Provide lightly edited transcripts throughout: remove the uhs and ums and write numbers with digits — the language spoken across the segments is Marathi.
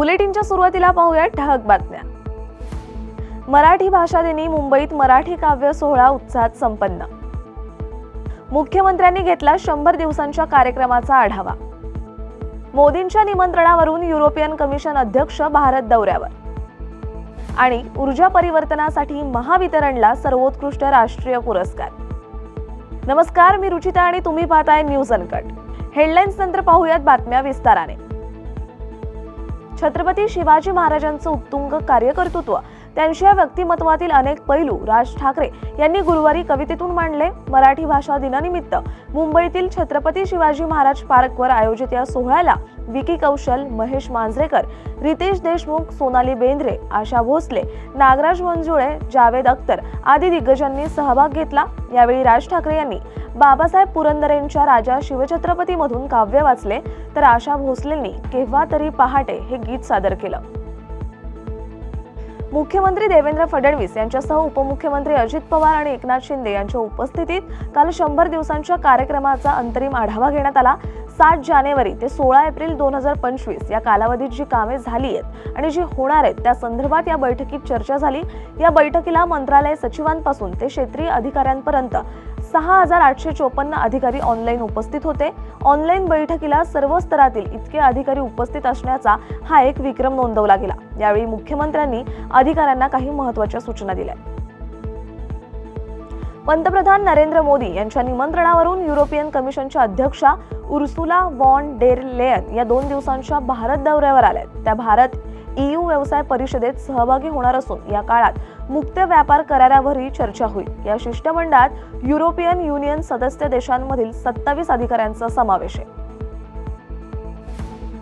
बुलेटिनच्या सुरुवातीला पाहूया ठळक बातम्या। मराठी भाषा दिनी मुंबईत मराठी काव्य सोहळा उत्साहात संपन्न। मुख्यमंत्र्यांनी घेतला 100 दिवसांच्या कार्यक्रमाचा आढावा। मोदींच्या निमंत्रणावरून युरोपियन कमिशन अध्यक्ष भारत दौऱ्यावर। आणि ऊर्जा परिवर्तनासाठी महावितरणला सर्वोत्कृष्ट राष्ट्रीय पुरस्कार। नमस्कार, मी रुचिता आणि तुम्ही पाहताय न्यूज अनकट। हेडलाईन्स नंतर पाहूयात बातम्या विस्ताराने। छत्रपती शिवाजी महाराजांचं उत्तुंग कार्यकर्तृत्व, त्यांच्या व्यक्तिमत्वातील अनेक पैलू राज ठाकरे यांनी गुरुवारी कवितेतून मांडले। मराठी भाषा दिनानिमित्त मुंबईतील छत्रपती शिवाजी महाराज पार्कवर आयोजित या सोहळ्याला विकी कौशल, महेश मांजरेकर, रितेश देशमुख, सोनाली बेंद्रे, आशा भोसले, नागराज मंजुळे, जावेद अख्तर आदी दिग्गजांनी सहभाग घेतला। यावेळी राज ठाकरे यांनी बाबासाहेब पुरंदरेंच्या राजा शिवछत्रपती मधून काव्य वाचले, तर आशा भोसलेंनी केव्हा तरी पहाटे हे गीत सादर केलं। मुख्यमंत्री देवेंद्र फडणवीस यांच्यासह उपमुख्यमंत्री अजित पवार आणि एकनाथ शिंदे यांच्या उपस्थितीत काल 100 दिवसांच्या कार्यक्रमाचा अंतरिम आढावा घेण्यात आला। 7 जानेवारी ते 16 एप्रिल 2025 या कालावधीत जी कामे झाली आहेत आणि जी होणार आहेत त्या संदर्भात या बैठकीत चर्चा झाली। या बैठकीला मंत्रालय सचिवांपासून ते क्षेत्रीय अधिकाऱ्यांपर्यंत 6854 अधिकारी ऑनलाईन उपस्थित होते। ऑनलाईन बैठकीला सर्व स्तरातील इतके अधिकारी उपस्थित असण्याचा हा एक विक्रम नोंदवला गेला। यावेळी मुख्यमंत्र्यांनी अधिकाऱ्यांना काही महत्त्वाच्या सूचना दिल्या। पंतप्रधान नरेंद्र मोदी यांच्या निमंत्रणावरून युरोपियन कमिशनच्या अध्यक्षा उर्सुला वॉन डेर लेयन या 2 दिवसांच्या भारत दौऱ्यावर आल्या। त्या भारत EU व्यवसाय परिषदेत सहभागी होणार असून या काळात मुक्त व्यापार करारावरही चर्चा होईल। या शिष्टमंडळात युरोपियन युनियन सदस्य देशांमधील 27 अधिकाऱ्यांचा समावेश आहे।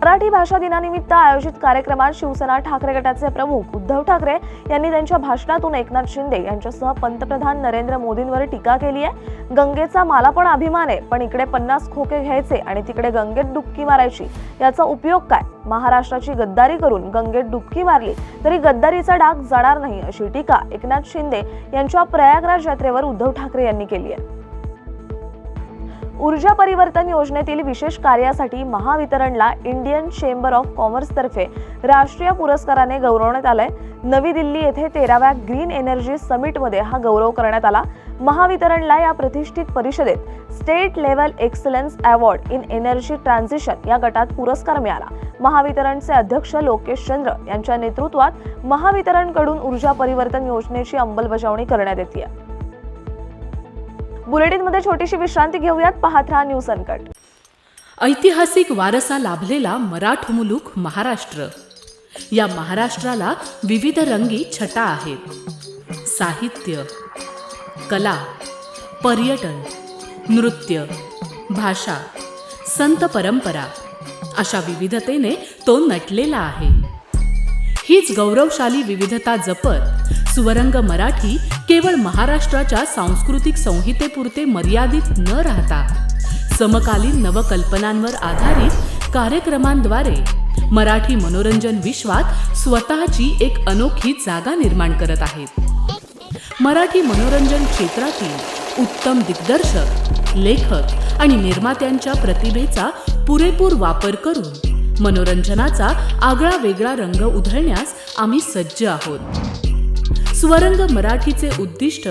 मराठी भाषा दिनानिमित्त आयोजित कार्यक्रमात शिवसेना ठाकरे गटाचे प्रमुख उद्धव ठाकरे यांनी त्यांच्या भाषणातून एकनाथ शिंदे यांच्यासह पंतप्रधान नरेंद्र मोदींवर टीका केली आहे। गंगेचा मला पण अभिमान आहे, पण इकडे 50 खोके घ्यायचे आणि तिकडे गंगेत डुबकी मारायची, याचा उपयोग काय? महाराष्ट्राची गद्दारी करून गंगेत डुबकी मारली तरी गद्दारीचा डाग जाणार नाही, अशी टीका एकनाथ शिंदे यांच्या प्रयागराज यात्रेवर उद्धव ठाकरे यांनी केली आहे। ऊर्जा परिवर्तन योजनेतील विशेष कार्यासाठी महावितरणला इंडियन चेंबर ऑफ कॉमर्स तर्फे राष्ट्रीय पुरस्काराने गौरवण्यात आलंय। नवी दिल्ली येथे 13व्या ग्रीन एनर्जी समिटमध्ये हा गौरव करण्यात आला। महावितरणला या प्रतिष्ठित परिषदेत state level excellence award in energy transition या गटात पुरस्कार मिळाला। महावितरणचे अध्यक्ष लोकेश चंद्र यांच्या नेतृत्वात महावितरणकडून ऊर्जा परिवर्तन योजनेची अंमलबजावणी करण्यात येते। बुलेटिनमध्ये छोटीशी विश्रांती घेऊयात, पाहत रहा न्यूज अनकट। ऐतिहासिक वारसा लाभलेला मराठ मुलूक महाराष्ट्र। या महाराष्ट्राला विविध रंगी छटा आहेत। साहित्य, कला, पर्यटन, नृत्य, भाषा, संत परंपरा अशा विविधतेने तो नटलेला आहे। हीच गौरवशाली विविधता जपत सुवरंग मराठी केवळ महाराष्ट्राच्या सांस्कृतिक संहितेपुरते मर्यादित न राहता समकालीन नवकल्पनांवर आधारित कार्यक्रमांद्वारे मराठी मनोरंजन विश्वात स्वतःची एक अनोखी जागा निर्माण करत आहेत। मराठी मनोरंजन क्षेत्रातील उत्तम दिग्दर्शक, लेखक आणि निर्मात्यांच्या प्रतिभेचा पुरेपूर वापर करून मनोरंजनाचा आगळा वेगळा रंग उधळण्यास आम्ही सज्ज आहोत। स्वरंग मराठीचे उद्दिष्ट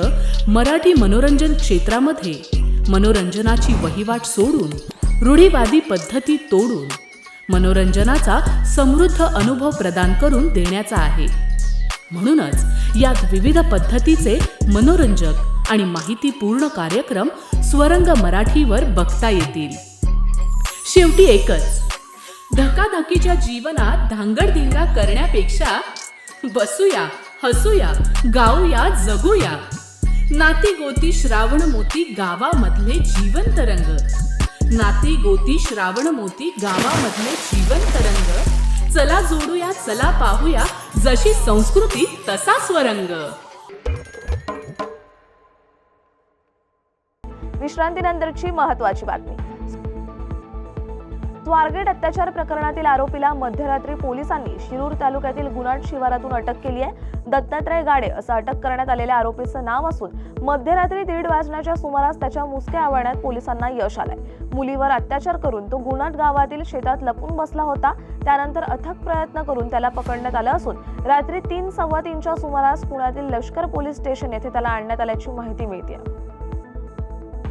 मराठी मनोरंजन क्षेत्रामध्ये मनोरंजनाची वहिवाट सोडून, रूढीवादी पद्धती तोडून मनोरंजनाचा समृद्ध अनुभव प्रदान करून देण्याचा आहे। म्हणूनच यात विविध पद्धतीचे मनोरंजक आणि माहितीपूर्ण कार्यक्रम स्वरंग मराठीवर बघता येतील। शेवटी एकच, धकाधकीच्या जीवनात धांगडधिंगा करण्यापेक्षा बसूया, हसूया, गाऊया, जगूया। नाती गोती श्रावण मोती गावामधले जीवंत रंग। नाती गोती श्रावण मोती गावामधले जीवंत रंग। चला जोडूया, चला पाहूया, जशी संस्कृती तसा स्वरंग। विश्रांतीनंतरची महत्त्वाची बातमी। स्वारगेट अत्याचार प्रकरणातील आरोपीला मध्यरात्री पोलिसांनी शिरूर तालुक्यातील गुणाट शिवारातून अटक केली आहे. दत्तात्रय गाडे असं अटक करण्यात आलेल्या आरोपीचं नाव असून मध्यरात्री 1:30 वाजण्याच्या सुमारास त्याच्या मुसक्या आवळण्यात पोलिसांना यश आलंय. मुलीवर अत्याचार करून तो गुणाट गावातील शेतात लपून बसला होता. त्यानंतर अथक प्रयत्न करून त्याला पकडण्यात आलं असून रात्री 3:15च्या सुमारास पुण्यातील लष्कर पोलीस स्टेशन येथे त्याला आणण्यात आल्याची माहिती मिळते.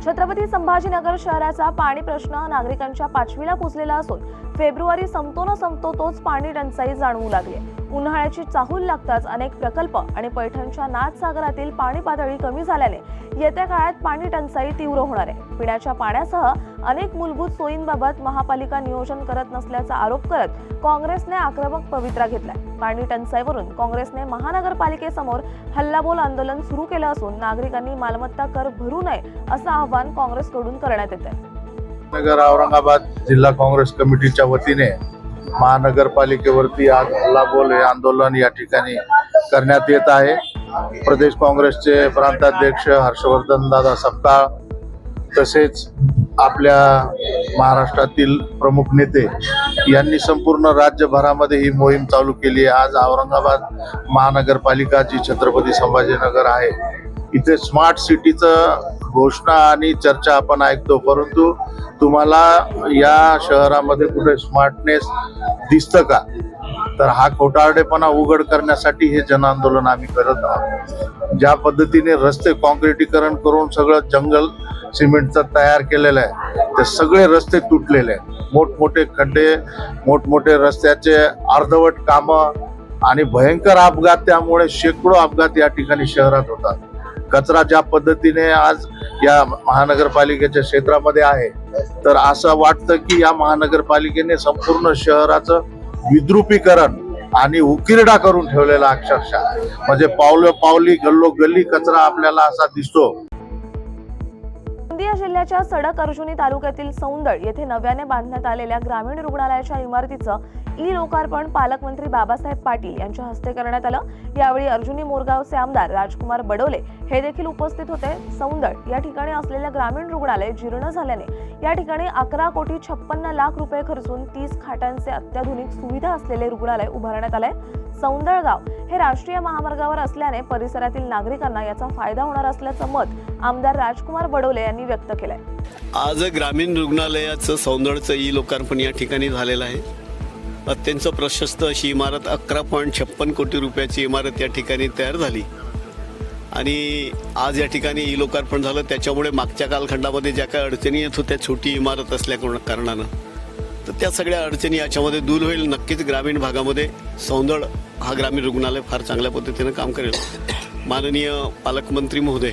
छत्रपती संभाजीनगर शहराचा पाणी प्रश्न नागरिकांच्या पाचवीला पोचलेला असून फेब्रुवारी संपतो तोच पाणी टंचाई जाणवू लागली. उन्हाळ्याची चाहूल लागताच अनेक प्रकल्प आणि पैठणच्या नाथसागरातील पाणी पातळी कमी झाल्याने येत्या काळात पाणी टंचाई तीव्र होणार आहे. पिण्याच्या पाण्यासह अनेक मूलभूत सोयींबाबत महापालिका नियोजन करत नसल्याचा आरोप करत काँग्रेसने आक्रमक पवित्रा घेतलाय. पाणी टंचाईवरून काँग्रेसने महानगरपालिकेसमोर हल्लाबोल आंदोलन सुरू केलं असून नागरिकांनी मालमत्ता कर भरू नये असं आवाहन काँग्रेसकडून करण्यात येत आहे. नगर औरंगाबाद जिल्हा काँग्रेस कमिटीच्या वतीने महानगरपालिकेवरती आज हल्लाबोल हे आंदोलन या ठिकाणी करण्यात येत आहे. प्रदेश काँग्रेसचे प्रांताध्यक्ष हर्षवर्धन दादा सपकाळ तसेच आपल्या महाराष्ट्रातील प्रमुख नेते यांनी संपूर्ण राज्यभरामध्ये ही मोहीम चालू केली आहे. आज औरंगाबाद महानगरपालिका जी छत्रपती संभाजीनगर आहे इथे स्मार्ट सिटीचं घोषणा आणि चर्चा आपण ऐकतो, परंतु तुम्हाला या शहरामध्ये कुठे स्मार्टनेस दिसतं का? तर हा खोटारडेपणा उघड करण्यासाठी हे जनआंदोलन आम्ही करत आहोत. ज्या पद्धतीने रस्ते काँक्रिटीकरण करून सगळं जंगल सिमेंटचं तयार केलेलं आहे, ते सगळे रस्ते तुटलेले आहेत. मोठमोठे खड्डे, मोठमोठे रस्त्याचे अर्धवट कामं आणि भयंकर अपघात, त्यामुळे शेकडो अपघात या ठिकाणी शहरात होतात. कचरा ज्या पद्धतीने आज या महानगरपालिकेच्या क्षेत्रामध्ये आहे, तर असं वाटतं की या महानगरपालिकेने संपूर्ण शहराचं विद्रुपीकरण आणि उकिरडा करून ठेवलेला अक्षरशः, म्हणजे पावली गल्लोगल्ली कचरा आपल्याला असा दिसतो. गोंदिया जिल्ह्याच्या सडक अर्जुनी तालुक्यातील सौंदळ येथे नव्याने बांधण्यात आलेल्या ग्रामीण रुग्णालयाच्या इमारतीचं लोकार्पण पालकमंत्री बाबासाहेब पाटील यांच्या हस्ते करण्यात आलं. यावेळी अर्जुनी मोरगावचे आमदार राजकुमार बडोले हे देखील उपस्थित होते. सौंदळ या ठिकाणी असलेल्या ग्रामीण रुग्णालय जीर्ण झाल्याने या ठिकाणी 11,56,00,000 रुपये खर्चून 30 खाटांचे अत्याधुनिक सुविधा असलेले रुग्णालय उभारण्यात आले. सौंदळ गाव हे राष्ट्रीय महामार्गावर असल्याने परिसरातील नागरिकांना याचा फायदा होणार असल्याचं मत आमदार राजकुमार बडोले यांनी व्यक्त केलंय. आज ग्रामीण रुग्णालयाचं सौंदळचं लोकार्पण या ठिकाणी झालेलं आहे. अत्यंत प्रशस्त अशी इमारत 11.56 कोटी रुपयाची इमारत या ठिकाणी तयार झाली आणि आज या ठिकाणी लोकार्पण झालं. त्याच्यामुळे मागच्या कालखंडामध्ये ज्या काही अडचणी येत होत्या छोटी इमारत असल्या कारणानं, तर त्या सगळ्या अडचणी याच्यामध्ये दूर होईल. नक्कीच ग्रामीण भागामध्ये सौंदळ हा ग्रामीण रुग्णालय फार चांगल्या पद्धतीनं काम करेल. माननीय पालकमंत्री महोदय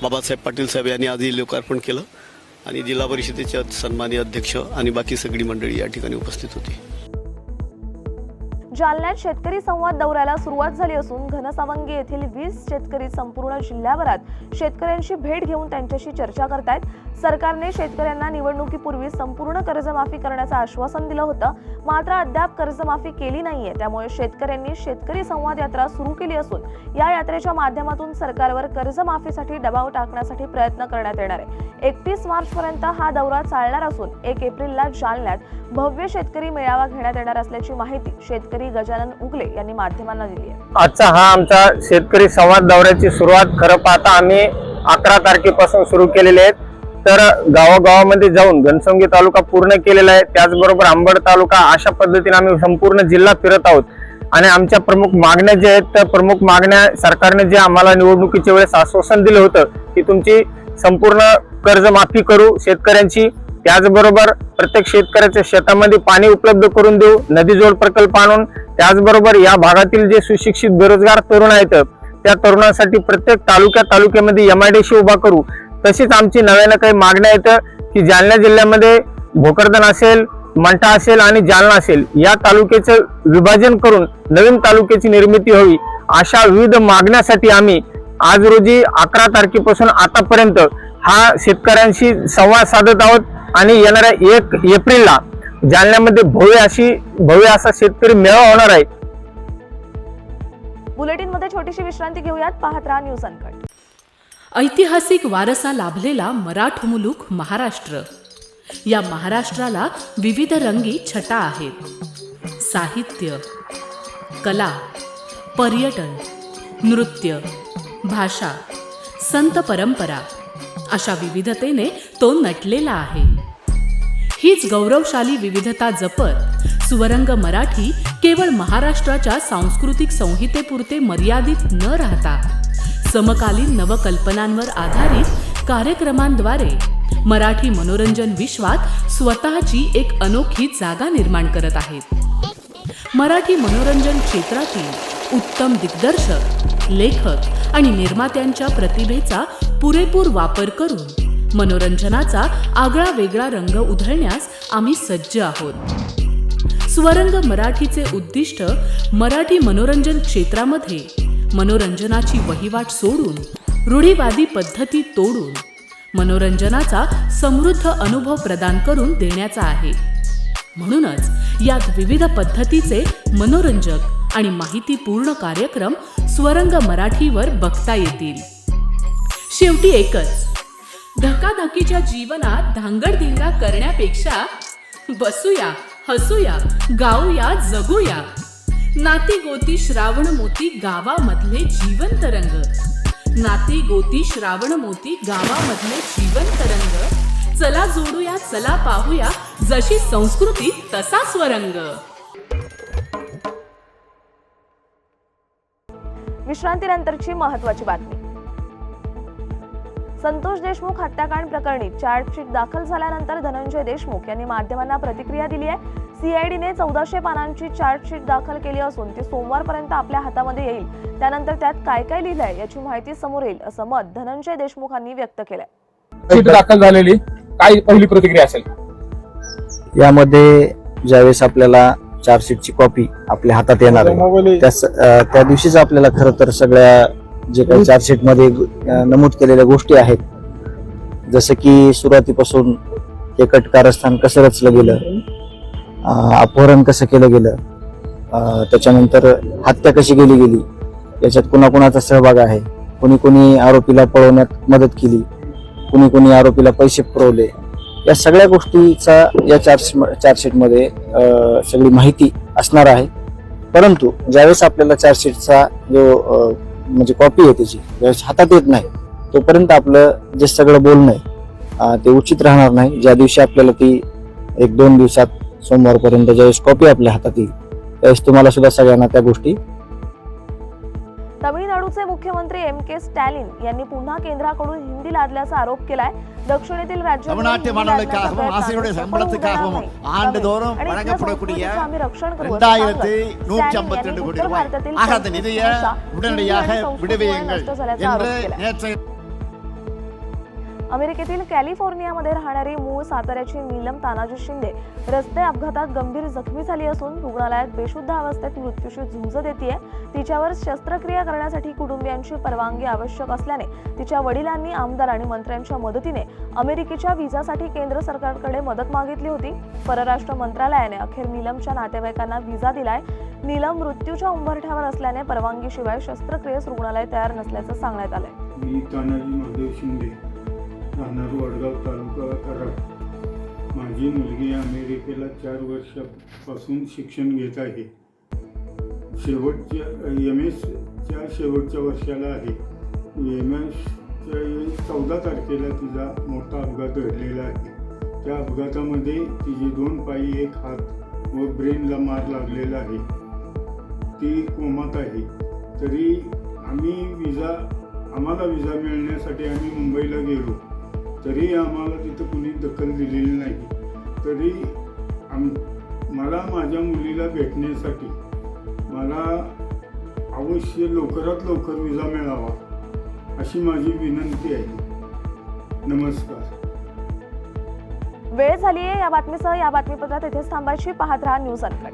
बाबासाहेब पाटील साहेब यांनी आज लोकार्पण केलं आणि जिल्हा परिषदेचे सन्माननीय अध्यक्ष आणि बाकी सगळी मंडळी या ठिकाणी उपस्थित होती. जालन्यात शेतकरी संवाद दौऱ्याला सुरुवात झाली असून घनसावंगी येथील 20 शेतकरी संपूर्ण जिल्ह्याभरात शेतकऱ्यांची भेट घेऊन त्यांच्याशी चर्चा करतायत. सरकारने शेतकऱ्यांना निवडणुकीपूर्वी संपूर्ण कर्जमाफी करण्याचं आश्वासन दिलं होतं, मात्र अद्याप कर्जमाफी केली नाहीये. त्यामुळे शेतकऱ्यांनी शेतकरी संवाद यात्रा सुरू केली असून या यात्रेच्या माध्यमातून सरकारवर कर्जमाफीसाठी दबाव टाकण्यासाठी प्रयत्न करण्यात येणार आहे. 31 मार्चपर्यंत हा दौरा चालणार असून 1 एप्रिलला जालन्यात भव्य शेतकरी मेळावा घेण्यात येणार असल्याची माहिती शेतकरी गजानन उगले यांनी माध्यमांना दिली आहे. आजचा हा आमचा शेतकरी संवाद दौऱ्याची सुरुवात खरं पाहता आम्ही 11 तारखेपासून सुरू केलेली आहे. तर गावागावामध्ये जाऊन घनसावंगी तालुका पूर्ण केलेला आहे. त्याचबरोबर अंबड तालुका, अशा पद्धतीने आम्ही संपूर्ण जिल्हा फिरत आहोत आणि आमच्या प्रमुख मागण्या ज्या आहेत त्या प्रमुख मागण्या सरकारने जे आम्हाला निवडणुकीच्या वेळेस आश्वासन दिलं होतं की तुमची संपूर्ण कर्जमाफी करू शेतकऱ्यांची, त्याचबरोबर प्रत्येक शेतकऱ्याच्या शेतामध्ये पाणी उपलब्ध करून देऊ, नदीजोड प्रकल्प आणून, त्याचबरोबर या भागातील जे सुशिक्षित बेरोजगार तरुण आहेत त्या तरुणांसाठी प्रत्येक तालुक्यामध्ये MIDC उभा करू. तशीच आमची नव्यानं काही मागण्या आहेत की जालना जिल्ह्यामध्ये भोकरदन असेल, मंठा असेल आणि जालना असेल या तालुक्याचं विभाजन करून नवीन तालुक्याची निर्मिती व्हावी. अशा विविध मागण्यासाठी आम्ही आज रोजी 11 तारखेपासून आतापर्यंत हा शेतकऱ्यांशी संवाद साधत आहोत आणि येणाऱ्या 1 एप्रिलला जालन्यामध्ये भव्य असा शेतकरी मेळावा होणार आहे. बुलेटिनमध्ये छोटीशी विश्रांती घेऊयात. पाहत राहा न्यूज अनकट. ऐतिहासिक वारसा लाभलेला मराठमोलूक महाराष्ट्र या महाराष्ट्राला विविध रंगी छटा आहेत. साहित्य, कला, पर्यटन, नृत्य, भाषा, संत परंपरा अशा विविधतेने तो नटलेला आहे. हीच गौरवशाली विविधता जपत स्वरंग मराठी केवळ महाराष्ट्राच्या सांस्कृतिक संहितेपुरते मर्यादित न राहता समकालीन नवकल्पनांवर आधारित कार्यक्रमांद्वारे मराठी मनोरंजन विश्वात स्वतःची एक अनोखी जागा निर्माण करत आहेत. मराठी मनोरंजन क्षेत्रातील उत्तम दिग्दर्शक, लेखक आणि निर्मात्यांच्या प्रतिभेचा पुरेपूर वापर करून मनोरंजनाचा आगळा वेगळा रंग उधळण्यास आम्ही सज्ज आहोत. स्वरंग मराठीचे उद्दिष्ट मराठी मनोरंजन क्षेत्रामध्ये मनोरंजनाची वहिवाट सोडून, रूढीवादी पद्धती तोडून मनोरंजनाचा समृद्ध अनुभव प्रदान करून देण्याचा आहे. म्हणूनच यात विविध पद्धतीचे मनोरंजक आणि माहितीपूर्ण कार्यक्रम स्वरंग मराठीवर बघता येतील. शेवटी एकच, धकाधकीच्या जीवनात धांगडधिंगा करण्यापेक्षा बसूया, हसूया, गाऊया, जगूया. नाती गोती श्रावण मोती गावामधले जीवंत रंग. नाती गोती श्रावण मोती गावामधले जीवंत रंग. चला जोडूया, चला पाहूया, जशी संस्कृती तसा स्वरंग. विश्रांतीनंतरची महत्त्वाची बातमी. संतोष देशमुख हत्याकांड प्रकरणी चार्जशीट दाखल झाल्यानंतर धनंजय देशमुख यांनी माध्यमांना प्रतिक्रिया दिली आहे. सीआयडीने 1400 पानांची चार्जशीट दाखल केली असून ती सोमवारपर्यंत आपल्या हातामध्ये येईल. त्यानंतर त्यात काय काय लिहिलंय याची माहिती समोर येईल असं मत धनंजय देशमुखांनी व्यक्त केलंय. दाखल झालेली काय पहिली प्रतिक्रिया असेल यामध्ये? ज्यावेळेस आपल्याला चार्जशीटची कॉपी आपल्या हातात येणार आहे त्या दिवशीच आपल्याला खरं तर सगळ्या जे काही चार्जशीट मध्ये नमूद केलेल्या गोष्टी आहेत, जसं की सुरुवातीपासून हे कारस्थान कसं रचलं गेलं, अपहरण कसं केलं गेलं, त्याच्यानंतर हत्या कशी केली गेली, याच्यात कुणाकुणाचा सहभाग आहे, कुणी कुणी आरोपीला पळवण्यात मदत केली, कुणी कुणी आरोपीला पैसे पुरवले, या सगळ्या गोष्टीचा या चार्जशीट मध्ये सगळी माहिती असणार आहे. परंतु ज्यावेळेस आपल्याला चार्जशीटचा जो म्हणजे कॉपी आहे त्याची ज्यावेळेस हातात येत नाही तोपर्यंत आपलं जे सगळं बोलणं आहे ते उचित राहणार नाही. ज्या दिवशी आपल्याला ती 1-2 दिवसात सोमवारपर्यंत ज्यावेळेस कॉपी आपल्या हातात येईल त्यावेळेस तुम्हाला सुद्धा सगळ्यांना त्या गोष्टी. तमिळनाडूचे मुख्यमंत्री M.K. स्टॅलिन यांनी पुन्हा केंद्राकडून हिंदी लादल्याचा आरोप केलाय. दक्षिणेतील தமிழ்நாட்டு மக்களுக்காகவும் ஆசிரியருடைய சம்பளத்துக்காகவும் ஆண்டுதோறும் வழங்கப்படக்கூடிய 2152 கோடி ரூபாய் ஆக அந்த நிதியை உடனடியாக விடுவியுங்கள் என்று நேற்று. अमेरिकेतील कॅलिफोर्नियामध्ये राहणारी मूळ साताऱ्याची नीलम तानाजी शिंदे रस्ते अपघातात गंभीर जखमी झाली असून रुग्णालयात बेशुद्ध अवस्थेत मृत्यूशी झुंज देतेय. तिच्यावर शस्त्रक्रिया करण्यासाठी कुटुंबियांची परवानगी आवश्यक असल्याने तिच्या वडिलांनी आमदार आणि मंत्र्यांच्या मदतीने अमेरिकेच्या व्हिसासाठी केंद्र सरकारकडे मदत मागितली होती. परराष्ट्र मंत्रालयाने अखेर नीलमच्या नातेवाईकांना व्हिसा दिलाय. नीलम मृत्यूच्या उंबरठ्यावर असल्याने परवानगीशिवाय शस्त्रक्रियेस रुग्णालय तयार नसल्याचं सांगण्यात आलंय. मी तानाजी महादेव शिंदे, राहणार वडगाव, तालुका कराड. माझी मुलगी अमेरिकेला 4 वर्षापासून शिक्षण घेत आहे. शेवटच्या MS-च्या शेवटच्या वर्षाला आहे. MS-च्या 14 तारखेला तिचा मोठा अपघात घडलेला आहे. त्या अपघातामध्ये तिचे 2 पाय, 1 हात व ब्रेनला मार लागलेला आहे. ती कोमात आहे. तरी आम्हाला विजा मिळण्यासाठी आम्ही मुंबईला गेलो, तरी आम्हाला तिथं कुणी दखल दिलेली नाही. तरी मला माझ्या मुलीला भेटण्यासाठी मला अवश्य लवकरात लवकर विजा मिळावा अशी माझी विनंती आहे. नमस्कार. वेळ झालीये या बातमीसह या बातमीपत्रात इथेच थांबायची. पाहत राहा न्यूज अनकट.